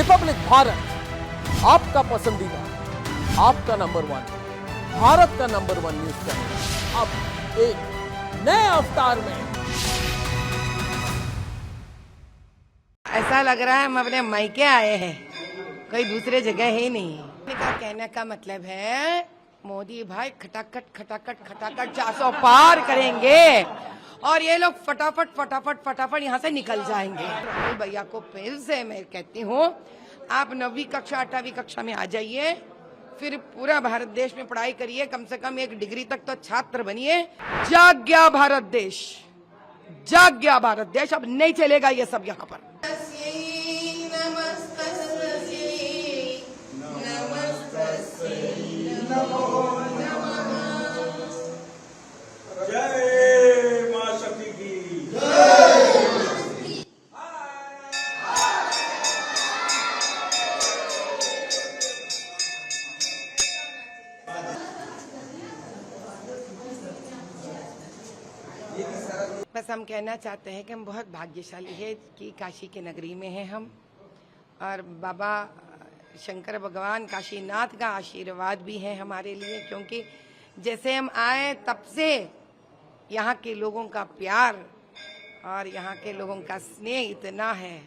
Republic Bharat, आपका पसंदीदा, आपका नंबर 1, भारत का नंबर 1 न्यूज चैनल अब एक नए अवतार में। ऐसा लग रहा है हम अपने मायके आए हैं, कोई दूसरे जगह है नहीं। का कहने का मतलब है मोदी भाई खटाखट खटाखट खटाखट 400 पार करेंगे और ये लोग फटाफट फटाफट फटाफट यहाँ से निकल जाएंगे। राहुल भैया को फिर से मैं कहती हूँ, आप 9वीं कक्षा 8वीं कक्षा में आ जाइए, फिर पूरा भारत देश में पढ़ाई करिए, कम से कम एक डिग्री तक तो छात्र बनिए। जाग गया भारत देश, जाग गया भारत देश, अब नहीं चलेगा ये सब यहाँ पर। जय मां शक्ति की बस हम कहना चाहते हैं कि हम बहुत भाग्यशाली है कि काशी के नगरी में हैं हम, और बाबा शंकर भगवान काशीनाथ का आशीर्वाद भी है हमारे लिए, क्योंकि जैसे हम आए तब से यहाँ के लोगों का प्यार और यहाँ के लोगों का स्नेह इतना है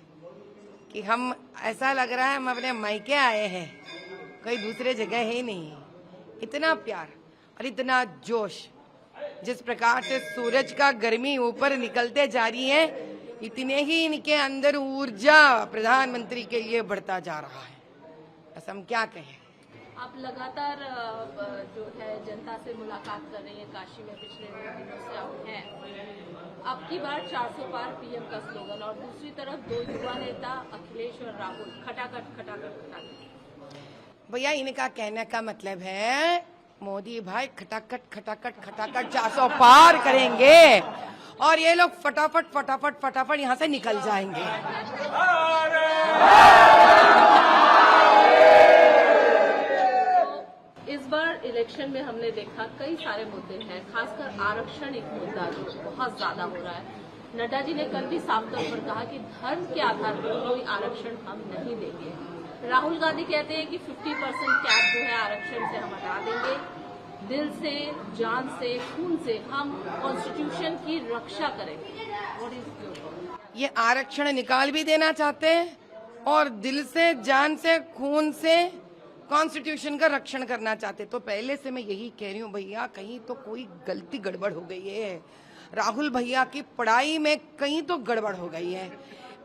कि हम, ऐसा लग रहा है हम अपने मायके आए हैं, कोई दूसरे जगह है नहीं। इतना प्यार और इतना जोश, जिस प्रकार से सूरज का गर्मी ऊपर निकलते जा रही है, इतने ही इनके अंदर ऊर्जा प्रधानमंत्री के लिए बढ़ता जा रहा है। बस हम क्या कहें। आप लगातार जो है जनता से मुलाकात कर रही हैं, काशी में पिछले 2 दिनों से आप हैं। अब की बार 400 पार पीएम का स्लोगन, और दूसरी तरफ 2 युवा नेता अखिलेश और राहुल खटाखट खटाखट खटाखट। भैया इनका कहने का मतलब है मोदी भाई खटाखट खटाखट खटाखट 400 पार करेंगे और ये लोग फटाफट फटाफट फटाफट यहाँ से निकल जाएंगे। इस बार इलेक्शन में हमने देखा कई सारे मुद्दे हैं, खासकर आरक्षण एक मुद्दा जो बहुत ज्यादा हो रहा है। नड्डा जी ने कल भी साफ तौर पर कहा कि धर्म के आधार पर कोई आरक्षण हम नहीं देंगे। राहुल गांधी कहते हैं कि 50% कैप जो है आरक्षण से हम हटा देंगे। दिल से, जान से, खून से हम कॉन्स्टिट्यूशन की रक्षा करेंगे। What is your? ये आरक्षण निकाल भी देना चाहते हैं और दिल से, जान से, खून से कॉन्स्टिट्यूशन का रक्षण करना चाहते। तो पहले से मैं यही कह रही हूँ भैया, कहीं तो कोई गलती गड़बड़ हो गई है। राहुल भैया की पढ़ाई में कहीं तो गड़बड़ हो गई है।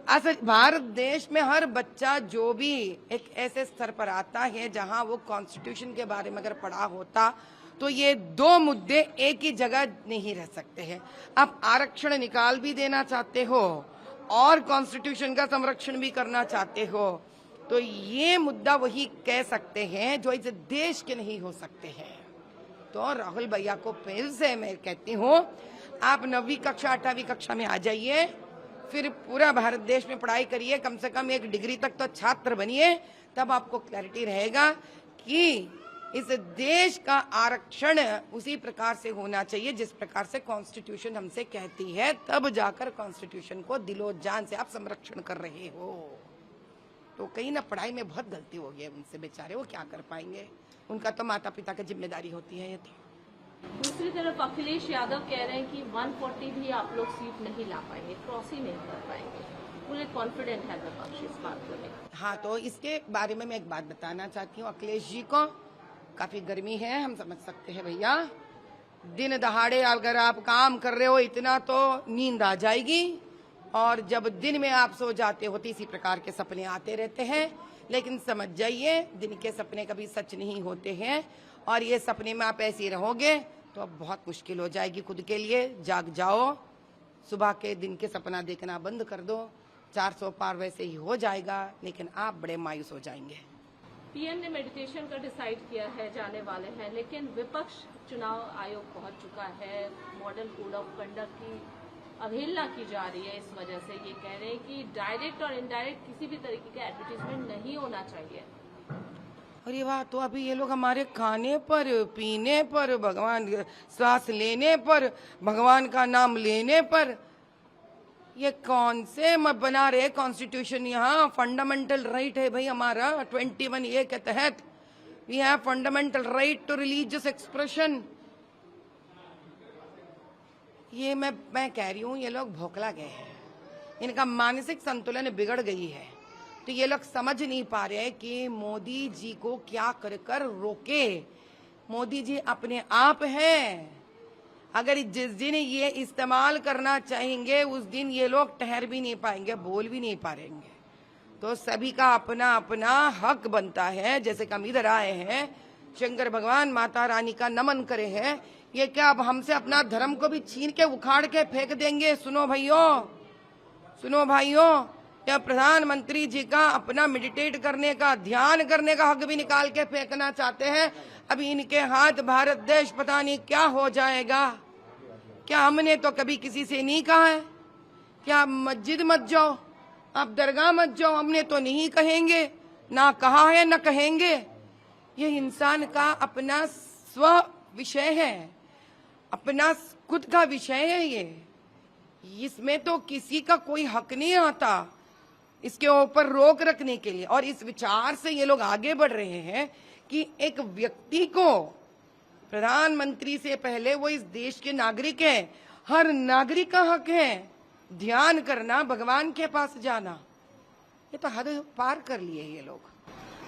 असल भारत देश में हर बच्चा जो भी एक ऐसे स्तर पर आता है जहां वो कॉन्स्टिट्यूशन के बारे में अगर पढ़ा होता तो ये 2 मुद्दे एक ही जगह नहीं रह सकते हैं। आप आरक्षण निकाल भी देना चाहते हो और कॉन्स्टिट्यूशन का संरक्षण भी करना चाहते हो, तो ये मुद्दा वही कह सकते हैं जो इस देश के नहीं हो सकते हैं। तो राहुल भैया को फिर से मैं कहती हूँ, आप 9वीं कक्षा 8वीं कक्षा में आ जाइए, फिर पूरा भारत देश में पढ़ाई करिए, कम से कम एक डिग्री तक तो छात्र बनिए, तब आपको क्लैरिटी रहेगा कि इस देश का आरक्षण उसी प्रकार से होना चाहिए जिस प्रकार से कॉन्स्टिट्यूशन हमसे कहती है। तब जाकर कॉन्स्टिट्यूशन को दिलो जान से आप संरक्षण कर रहे हो। तो कहीं ना पढ़ाई में बहुत गलती हो गई है उनसे, बेचारे वो क्या कर पाएंगे, उनका तो माता पिता की जिम्मेदारी होती है ये। तो दूसरी तरफ अखिलेश यादव कह रहे हैं कि 140 भी आप लोग सीट नहीं ला पाएंगे, क्रॉस ही नहीं कर पाएंगे। पूरे कॉन्फिडेंट है विपक्ष इस बात को लेकर। हाँ, तो इसके बारे में मैं एक बात बताना चाहती हूँ। अखिलेश जी को काफी गर्मी है, हम समझ सकते हैं भैया। दिन दहाड़े अगर आप काम कर रहे हो इतना तो नींद आ जाएगी, और जब दिन में आप सो जाते हो तो इसी प्रकार के सपने आते रहते हैं। लेकिन समझ जाइए, दिन के सपने कभी सच नहीं होते हैं, और ये सपने में आप ऐसे रहोगे तो अब बहुत मुश्किल हो जाएगी खुद के लिए। जाग जाओ, सुबह के दिन के सपना देखना बंद कर दो। 400 पार वैसे ही हो जाएगा, लेकिन आप बड़े मायूस हो जाएंगे। पीएम ने मेडिटेशन का डिसाइड किया है, जाने वाले हैं, लेकिन विपक्ष चुनाव आयोग पहुंच चुका है। मॉडल कोड ऑफ कंडक्ट की अवहेलना की जा रही है। इस वजह से ये कह रहे हैं कि डायरेक्ट और इनडायरेक्ट किसी भी तरीके का एडवर्टीजमेंट नहीं होना चाहिए। अरे वाह, तो अभी ये लोग हमारे खाने पर, पीने पर, भगवान सांस लेने पर, भगवान का नाम लेने पर ये कौन से बना रहे कॉन्स्टिट्यूशन? यहाँ फंडामेंटल राइट है भाई हमारा 21A के तहत we have fundamental right to religious expression. ये मैं कह रही हूँ ये लोग भोकला गए हैं, इनका मानसिक संतुलन बिगड़ गई है। तो ये लोग समझ नहीं पा रहे कि मोदी जी को क्या कर कर रोके। मोदी जी अपने आप हैं, अगर जिस दिन ये इस्तेमाल करना चाहेंगे उस दिन ये लोग ठहर भी नहीं पाएंगे, बोल भी नहीं पाएंगे। तो सभी का अपना अपना हक बनता है। जैसे कि हम इधर आए हैं, शंकर भगवान माता रानी का नमन करे हैं, ये क्या अब हमसे अपना धर्म को भी छीन के उखाड़ के फेंक देंगे? सुनो भाइयों, या प्रधानमंत्री जी का अपना मेडिटेट करने का, ध्यान करने का हक भी निकाल के फेंकना चाहते हैं। अभी इनके हाथ भारत देश पता नहीं क्या हो जाएगा। क्या हमने तो कभी किसी से नहीं कहा है क्या आप मस्जिद मत जाओ, आप दरगाह मत जाओ? हमने तो नहीं कहेंगे, ना कहा है ना कहेंगे। ये इंसान का अपना स्व विषय है, अपना खुद का विषय है ये, इसमें तो किसी का कोई हक नहीं आता इसके ऊपर रोक रखने के लिए। और इस विचार से ये लोग आगे बढ़ रहे हैं कि एक व्यक्ति को, प्रधानमंत्री से पहले वो इस देश के नागरिक हैं, हर नागरिक का हक है ध्यान करना, भगवान के पास जाना। ये तो हद पार कर लिए ये लोग।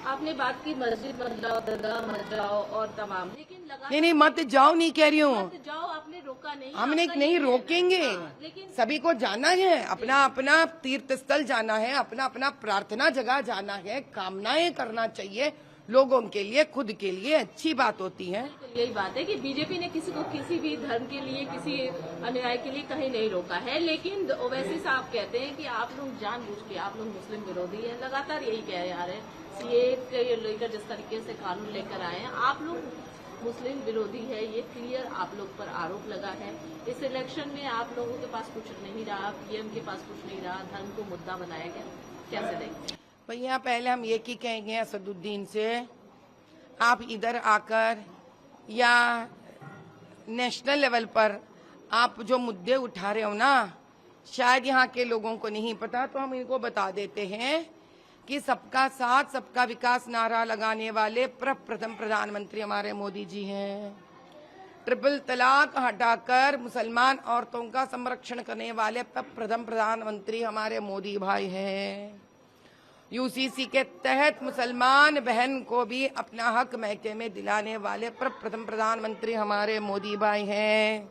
आपने बात की मस्जिद मत जाओ, दरगाह मत जाओ और तमाम, लेकिन नहीं मत जाओ नहीं कह रही हूँ, मत जाओ आपने रोका नहीं, हमने नहीं रोकेंगे। लेकिन सभी को जाना है, अपना अपना तीर्थ स्थल जाना है, अपना अपना प्रार्थना जगह जाना है, कामनाएं करना चाहिए लोगों के लिए, खुद के लिए अच्छी बात होती है। यही बात है कि बीजेपी ने किसी को किसी भी धर्म के लिए, किसी अन्याय के लिए कहीं नहीं रोका है। लेकिन ओवैसी साहब कहते हैं कि आप लोग जानबूझ के, आप लोग मुस्लिम विरोधी हैं, लगातार यही कह रहे आ रहे हैं। सीए के लेकर जिस तरीके से कानून लेकर आए हैं, आप लोग मुस्लिम विरोधी है, ये क्लियर आप लोग पर आरोप लगा है। इस इलेक्शन में आप लोगों के पास कुछ नहीं रहा, पीएम के पास कुछ नहीं रहा, धर्म को मुद्दा बनाया गया, कैसे देखते हैं? भैया पहले हम ये की कहेंगे असदुद्दीन से, आप इधर आकर या नेशनल लेवल पर आप जो मुद्दे उठा रहे हो ना, शायद यहाँ के लोगों को नहीं पता, तो हम इनको बता देते हैं कि सबका साथ सबका विकास नारा लगाने वाले प्रथम प्रधानमंत्री हमारे मोदी जी हैं। ट्रिपल तलाक हटाकर मुसलमान औरतों का संरक्षण करने वाले प्रथम प्रधानमंत्री हमारे मोदी भाई हैं। यूसीसी के तहत मुसलमान बहन को भी अपना हक मैके में दिलाने वाले प्रथम प्रधानमंत्री हमारे मोदी भाई हैं।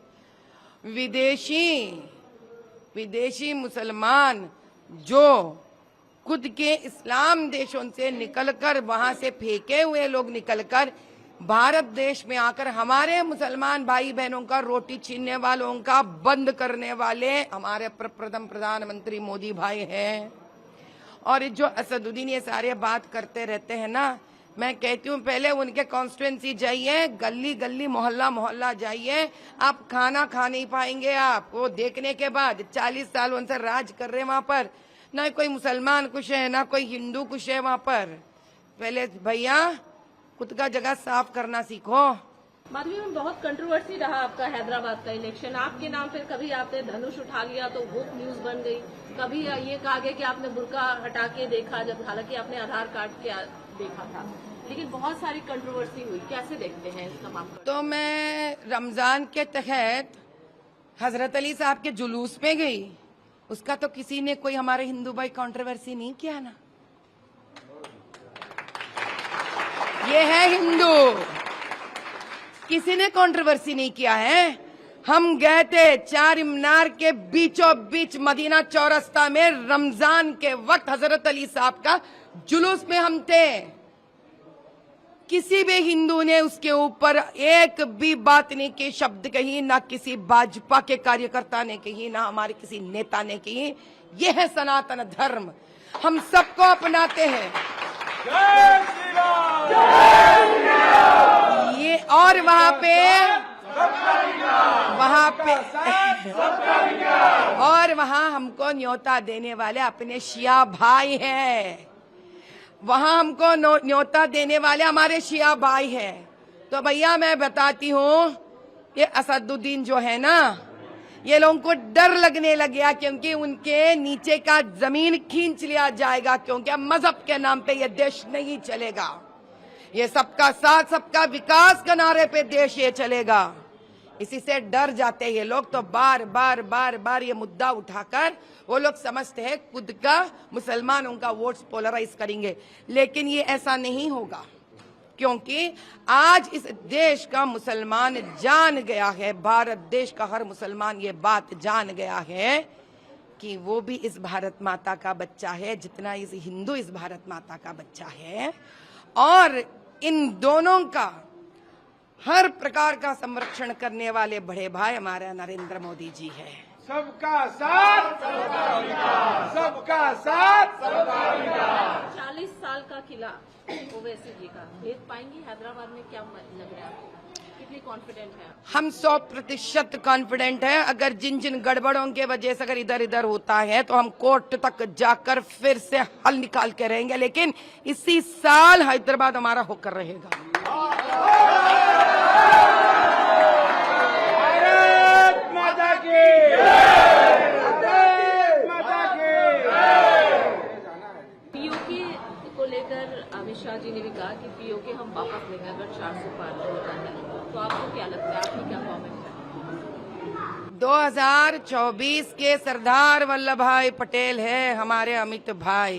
विदेशी मुसलमान जो खुद के इस्लाम देशों से निकलकर, वहां से फेंके हुए लोग निकलकर भारत देश में आकर हमारे मुसलमान भाई बहनों का रोटी छीनने वालों का बंद करने वाले हमारे प्रथम प्रधानमंत्री मोदी भाई हैं। और जो असदुद्दीन ये सारे बात करते रहते हैं ना, मैं कहती हूँ पहले उनके कॉन्स्टिट्यूएंसी जाइए, गली गली मोहल्ला मोहल्ला जाइए, आप खाना खा नहीं पाएंगे। आप वो देखने के बाद 40 साल उनसे राज कर रहे हैं वहां पर, ना कोई मुसलमान खुश है ना कोई हिंदू खुश है वहां पर। पहले भैया खुद का जगह साफ करना सीखो। माधवी में बहुत कंट्रोवर्सी रहा आपका हैदराबाद का इलेक्शन, आपके नाम पे कभी आपने धनुष उठा लिया तो वो न्यूज बन गई, कभी ये कहा गया कि आपने बुर्का हटा के देखा, जब हालांकि आपने आधार कार्ड के देखा था, लेकिन बहुत सारी कंट्रोवर्सी हुई, कैसे देखते हैं इसका मामला? तो मैं रमजान के तहत हजरत अली साहब के जुलूस में गई, उसका तो किसी ने कोई हमारे हिंदू भाई कंट्रोवर्सी नहीं किया ना। ये है हिंदू, किसी ने कंट्रोवर्सी नहीं किया है। हम गए थे चार मीनार के बीचों बीच मदीना चौरस्ता में, रमजान के वक्त हजरत अली साहब का जुलूस में हम थे। किसी भी हिंदू ने उसके ऊपर एक भी बात नहीं की, शब्द कही, ना किसी भाजपा के कार्यकर्ता ने कही, ना हमारे किसी नेता ने कही। ये है सनातन धर्म, हम सबको अपनाते हैं। ये और वहां पे और वहां हमको न्योता देने वाले अपने शिया भाई हैं, वहां हमको न्योता देने वाले हमारे शिया भाई हैं। तो भैया मैं बताती हूँ, ये असदुद्दीन जो है ना, ये लोगों को डर लगने लग गया क्योंकि उनके नीचे का जमीन खींच लिया जाएगा, क्योंकि अब मजहब के नाम पे ये देश नहीं चलेगा। ये सबका साथ सबका विकास के नारे पे देश ये चलेगा। इसी से डर जाते हैं ये लोग, तो बार बार बार बार ये मुद्दा उठाकर वो लोग समझते हैं खुद का मुसलमानों का वोट्स पोलराइज करेंगे, लेकिन ये ऐसा नहीं होगा, क्योंकि आज इस देश का मुसलमान जान गया है, भारत देश का हर मुसलमान ये बात जान गया है कि वो भी इस भारत माता का बच्चा है जितना इस हिंदू इस भारत माता का बच्चा है, और इन दोनों का हर प्रकार का संरक्षण करने वाले बड़े भाई हमारे नरेंद्र मोदी जी है। सबका साथ सबका साथ 40 साल का किला ओवैसी जी का भेद पाएंगे हैदराबाद में, क्या लग रहा है आपको? कितनी कॉन्फिडेंट है? हम 100% कॉन्फिडेंट है। अगर जिन जिन गड़बड़ों के वजह से अगर इधर इधर होता है तो हम कोर्ट तक जाकर फिर से हल निकाल के रहेंगे, लेकिन इसी साल हैदराबाद हमारा होकर रहेगा। भारत माता की भारत माता की। पीओके को लेकर अमित शाह जी ने भी कहा कि पीओके हम वापस लेंगे अगर 400 पार होता है, तो आपको क्या लगता है, आपकी क्या कमेंट है? 2024 के सरदार वल्लभ भाई पटेल है हमारे अमित भाई।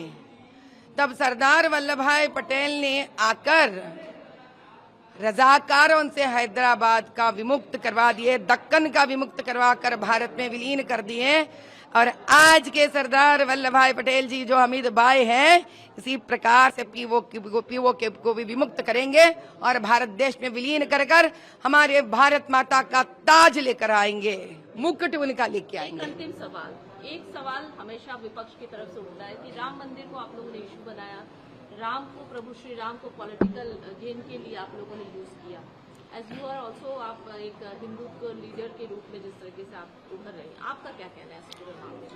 तब सरदार वल्लभ भाई पटेल ने आकर रजाकारों से हैदराबाद का विमुक्त करवा दिए, दक्कन का विमुक्त करवा कर भारत में विलीन कर दिए, और आज के सरदार वल्लभ भाई पटेल जी जो अमित भाई हैं, इसी प्रकार से पीओके को भी विमुक्त करेंगे और भारत देश में विलीन कर कर हमारे भारत माता का ताज लेकर आएंगे, मुकुट उनका लेके आएंगे। अंतिम सवाल, एक सवाल हमेशा विपक्ष की तरफ से होता है कि राम मंदिर को आप लोगों ने इशू बनाया, राम को, प्रभु श्री राम को पॉलिटिकल गेन के लिए आप लोगों ने यूज किया। एज यू आर ऑल्सो, आप एक हिंदुत्व लीडर के रूप में जिस तरीके से आप उभर रहे हैं, आपका क्या कहना है इस पूरे मामले में?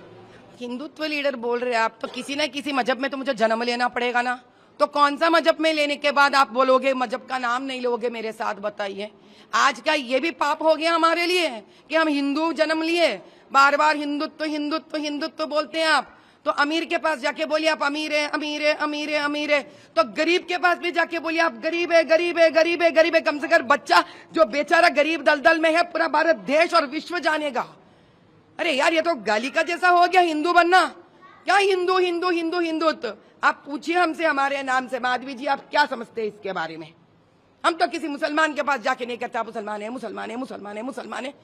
हिंदुत्व लीडर बोल रहे हैं आप, तो किसी न किसी मजहब में तो मुझे जन्म लेना पड़ेगा ना, तो कौन सा मजहब में लेने के बाद आप बोलोगे मजहब का नाम नहीं लोगे मेरे साथ, बताइए। आज का ये भी पाप हो गया हमारे लिए कि हम हिंदू जन्म लिए, बार बार हिंदुत्व हिंदुत्व हिंदुत्व बोलते हैं आप। तो अमीर के पास जाके बोलिए आप अमीर है, अमीर है, अमीर है, अमीर है, तो गरीब के पास भी जाके बोलिए आप गरीब है, गरीब है, गरीब है, गरीब है। कम से कम बच्चा जो बेचारा गरीब दलदल में है पूरा भारत देश और विश्व जानेगा। अरे यार, ये तो गाली का जैसा हो गया हिंदू बनना। क्या हिंदू हिंदू हिंदू हिंदुत्व? आप पूछिए हमसे हमारे नाम से, माधवी जी आप क्या समझते हैं इसके बारे में? हम तो किसी मुसलमान के पास जाके नहीं कहते आप मुसलमान है, मुसलमान है, मुसलमान है, मुसलमान है।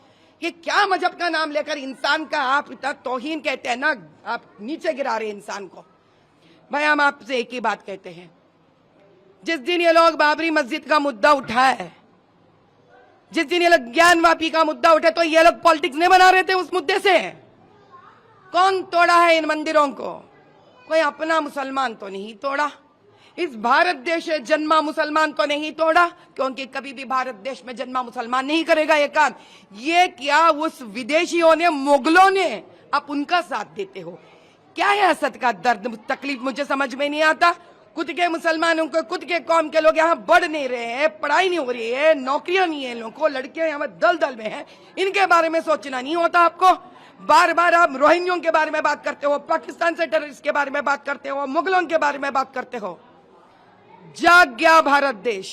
ये क्या मजहब का नाम लेकर इंसान का आप इतना तौहीन कहते हैं ना, आप नीचे गिरा रहे हैं इंसान को। भाई हम आपसे एक ही बात कहते हैं, जिस दिन ये लोग बाबरी मस्जिद का मुद्दा उठाए, जिस दिन ये लोग ज्ञानवापी का मुद्दा उठे, तो ये लोग पॉलिटिक्स नहीं बना रहे थे उस मुद्दे से। कौन तोड़ा है इन मंदिरों को? कोई अपना मुसलमान तो नहीं तोड़ा। इस भारत देश में जन्मा मुसलमान तो नहीं तोड़ा, क्योंकि कभी भी भारत देश में जन्मा मुसलमान नहीं करेगा ये काम। ये क्या उस विदेशियों ने, मुगलों ने, आप उनका साथ देते हो? क्या है असद का दर्द, तकलीफ मुझे समझ में नहीं आता। खुद के मुसलमानों को, खुद के कौम के लोग यहाँ बढ़ नहीं रहे हैं, पढ़ाई नहीं हो रही है, नौकरियां नहीं है, लोगों को लड़के यहाँ दल में हैं, इनके बारे में सोचना नहीं होता आपको। बार बार आप रोहिंग्यों के बारे में बात करते हो, पाकिस्तान से टेररिस्ट के बारे में बात करते हो, मुगलों के बारे में बात करते हो। जाग गया भारत देश,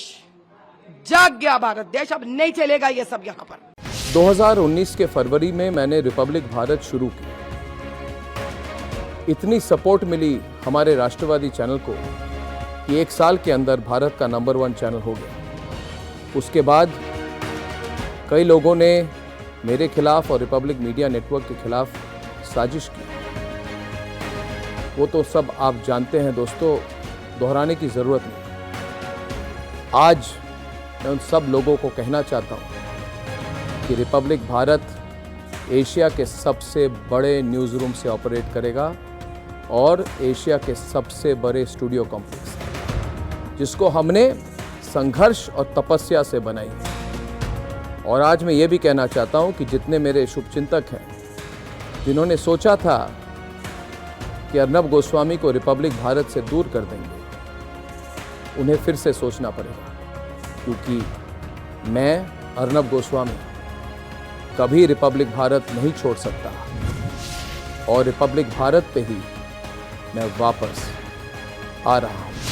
जाग गया भारत देश, अब नहीं चलेगा ये सब यहाँ पर। 2019 के फरवरी में मैंने रिपब्लिक भारत शुरू की। इतनी सपोर्ट मिली हमारे राष्ट्रवादी चैनल को कि 1 साल के अंदर भारत का नंबर 1 चैनल हो गया। उसके बाद कई लोगों ने मेरे खिलाफ और रिपब्लिक मीडिया नेटवर्क के खिलाफ साजिश की। वो तो सब आप जानते हैं दोस्तों, दोहराने की जरूरत नहीं। आज मैं उन सब लोगों को कहना चाहता हूं कि रिपब्लिक भारत एशिया के सबसे बड़े न्यूज़ रूम से ऑपरेट करेगा और एशिया के सबसे बड़े स्टूडियो कॉम्प्लेक्स, जिसको हमने संघर्ष और तपस्या से बनाई है। और आज मैं ये भी कहना चाहता हूं कि जितने मेरे शुभचिंतक हैं, जिन्होंने सोचा था कि अर्नब गोस्वामी को रिपब्लिक भारत से दूर कर देंगे, उन्हें फिर से सोचना पड़ेगा, क्योंकि मैं अर्नब गोस्वामी कभी रिपब्लिक भारत नहीं छोड़ सकता और रिपब्लिक भारत पे ही मैं वापस आ रहा हूं।